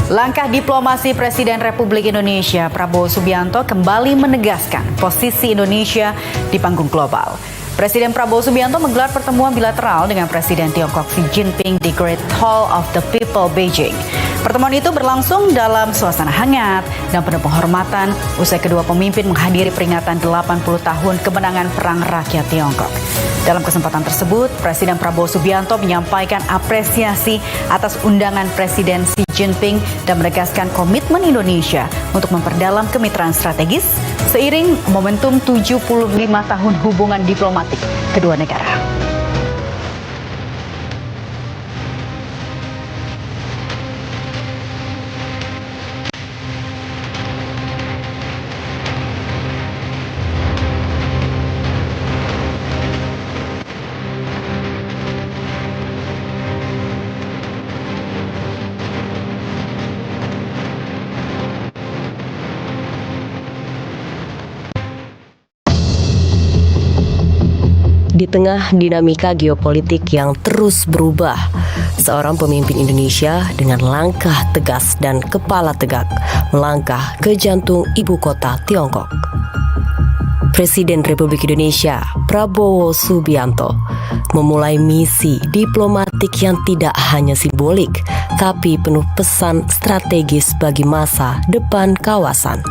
Langkah diplomasi Presiden Republik Indonesia Prabowo Subianto kembali menegaskan posisi Indonesia di panggung global. Presiden Prabowo Subianto menggelar pertemuan bilateral dengan Presiden Tiongkok Xi Jinping di Great Hall of the People, Beijing. Pertemuan itu berlangsung dalam suasana hangat dan penuh penghormatan usai kedua pemimpin menghadiri peringatan 80 tahun kemenangan Perang Rakyat Tiongkok. Dalam kesempatan tersebut, Presiden Prabowo Subianto menyampaikan apresiasi atas undangan Presiden Xi Jinping dan menegaskan komitmen Indonesia untuk memperdalam kemitraan strategis seiring momentum 75 tahun hubungan diplomatik kedua negara. Di tengah dinamika geopolitik yang terus berubah, seorang pemimpin Indonesia dengan langkah tegas dan kepala tegak melangkah ke jantung ibu kota Tiongkok. Presiden Republik Indonesia Prabowo Subianto memulai misi diplomatik yang tidak hanya simbolik, tapi penuh pesan strategis bagi masa depan kawasan.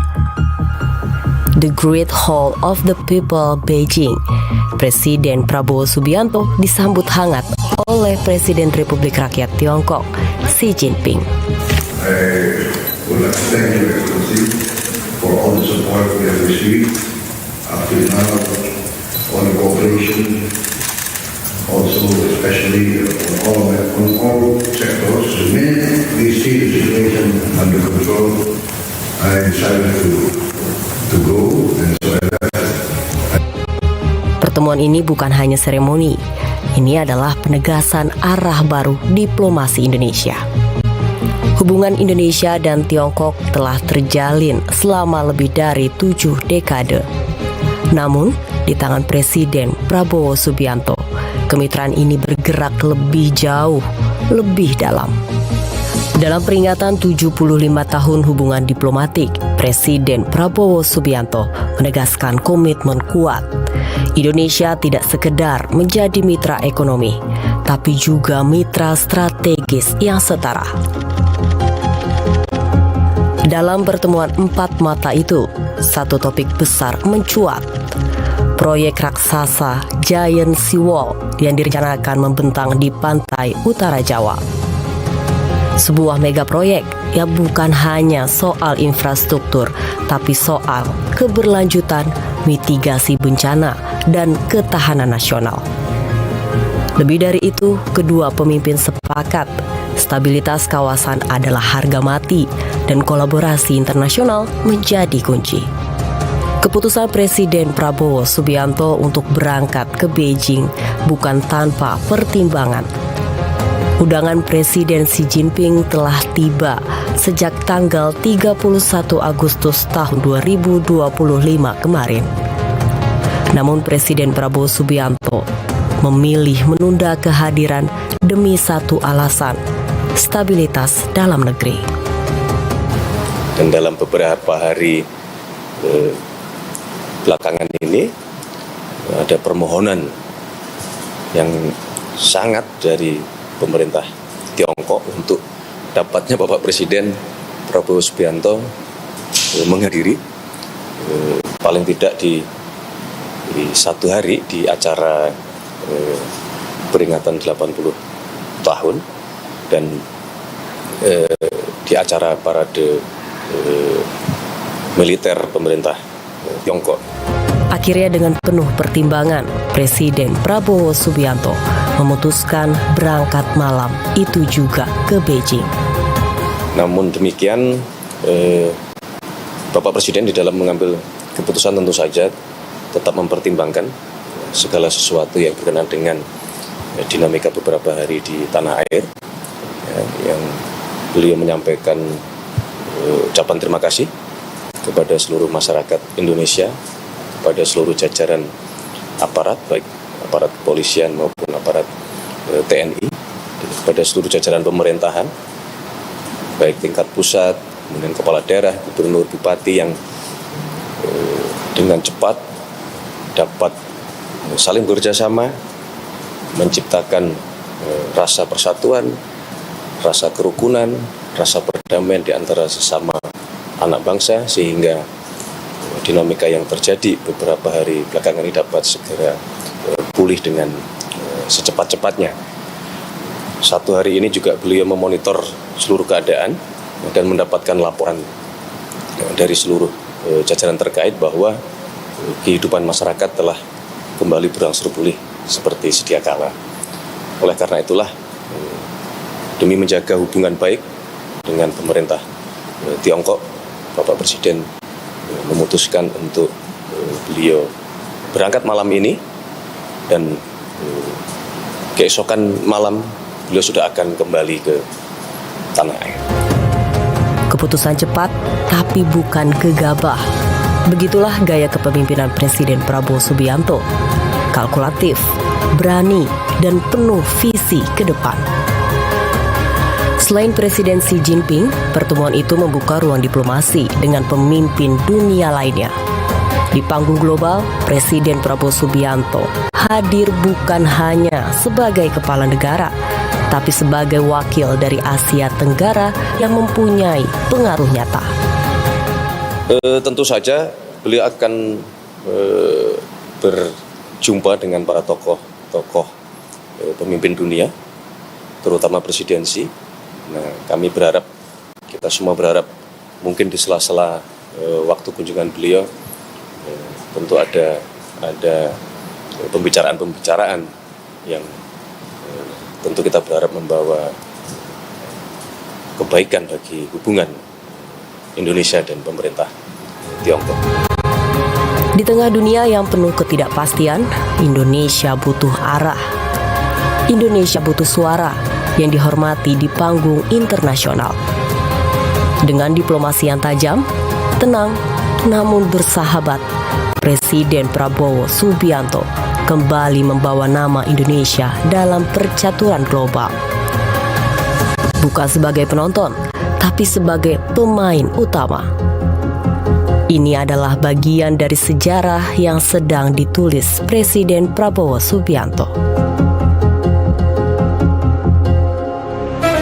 The Great Hall of the People, Beijing, Presiden Prabowo Subianto disambut hangat oleh Presiden Republik Rakyat Tiongkok, Xi Jinping. I would like to thank you, Excellency, for all the support we have received up to now, on the cooperation, also especially on all sectors. When we see the situation under control, I decided to go, and so Pertemuan ini bukan hanya seremoni, ini adalah penegasan arah baru diplomasi Indonesia. Hubungan Indonesia dan Tiongkok telah terjalin selama lebih dari 7 dekade. Namun, di tangan Presiden Prabowo Subianto, kemitraan ini bergerak lebih jauh, lebih dalam. Dalam peringatan 75 tahun hubungan diplomatik, Presiden Prabowo Subianto menegaskan komitmen kuat. Indonesia tidak sekedar menjadi mitra ekonomi, tapi juga mitra strategis yang setara. Dalam pertemuan empat mata itu, satu topik besar mencuat. Proyek raksasa Giant Seawall yang direncanakan membentang di pantai utara Jawa. Sebuah mega proyek yang bukan hanya soal infrastruktur, tapi soal keberlanjutan, mitigasi bencana, dan ketahanan nasional. Lebih dari itu, kedua pemimpin sepakat stabilitas kawasan adalah harga mati dan kolaborasi internasional menjadi kunci. Keputusan Presiden Prabowo Subianto untuk berangkat ke Beijing bukan tanpa pertimbangan. Undangan Presiden Xi Jinping telah tiba sejak tanggal 31 Agustus tahun 2025 kemarin. Namun Presiden Prabowo Subianto memilih menunda kehadiran demi satu alasan, stabilitas dalam negeri. Dan dalam beberapa hari belakangan ini ada permohonan yang sangat dari pemerintah Tiongkok untuk dapatnya Bapak Presiden Prabowo Subianto menghadiri paling tidak di satu hari di acara peringatan 80 tahun dan di acara parade militer pemerintah Tiongkok. Akhirnya dengan penuh pertimbangan, Presiden Prabowo Subianto memutuskan berangkat malam itu juga ke Beijing. Namun demikian, Bapak Presiden di dalam mengambil keputusan tentu saja tetap mempertimbangkan segala sesuatu yang berkenaan dengan dinamika beberapa hari di tanah air, yang beliau menyampaikan ucapan terima kasih kepada seluruh masyarakat Indonesia, kepada seluruh jajaran aparat, baik aparat kepolisian maupun aparat TNI, kepada seluruh jajaran pemerintahan, baik tingkat pusat, kemudian kepala daerah, gubernur, bupati yang dengan cepat dapat saling bekerja sama, menciptakan rasa persatuan, rasa kerukunan, rasa perdamaian di antara sesama anak bangsa, sehingga dinamika yang terjadi beberapa hari belakangan ini dapat segera pulih dengan secepat-cepatnya. Satu hari ini juga beliau memonitor seluruh keadaan dan mendapatkan laporan dari seluruh jajaran terkait bahwa kehidupan masyarakat telah kembali berangsur pulih seperti sedia kala. Oleh karena itulah, demi menjaga hubungan baik dengan pemerintah Tiongkok, Bapak Presiden memutuskan untuk beliau berangkat malam ini, dan keesokan malam beliau sudah akan kembali ke tanah air. Keputusan cepat tapi bukan gegabah. Begitulah gaya kepemimpinan Presiden Prabowo Subianto. Kalkulatif, berani, dan penuh visi ke depan. Selain Presiden Xi Jinping, pertemuan itu membuka ruang diplomasi dengan pemimpin dunia lainnya. Di panggung global, Presiden Prabowo Subianto hadir bukan hanya sebagai kepala negara, tapi sebagai wakil dari Asia Tenggara yang mempunyai pengaruh nyata. Tentu saja beliau akan berjumpa dengan para tokoh pemimpin dunia, terutama Presiden Xi. Nah, kami berharap, kita semua berharap, mungkin di sela-sela waktu kunjungan beliau tentu ada pembicaraan yang tentu kita berharap membawa kebaikan bagi hubungan Indonesia dan pemerintah Tiongkok. Di tengah dunia yang penuh ketidakpastian, Indonesia butuh arah. Indonesia butuh suara yang dihormati di panggung internasional. Dengan diplomasi yang tajam, tenang, namun bersahabat, Presiden Prabowo Subianto kembali membawa nama Indonesia dalam percaturan global. Bukan sebagai penonton, tapi sebagai pemain utama. Ini adalah bagian dari sejarah yang sedang ditulis Presiden Prabowo Subianto.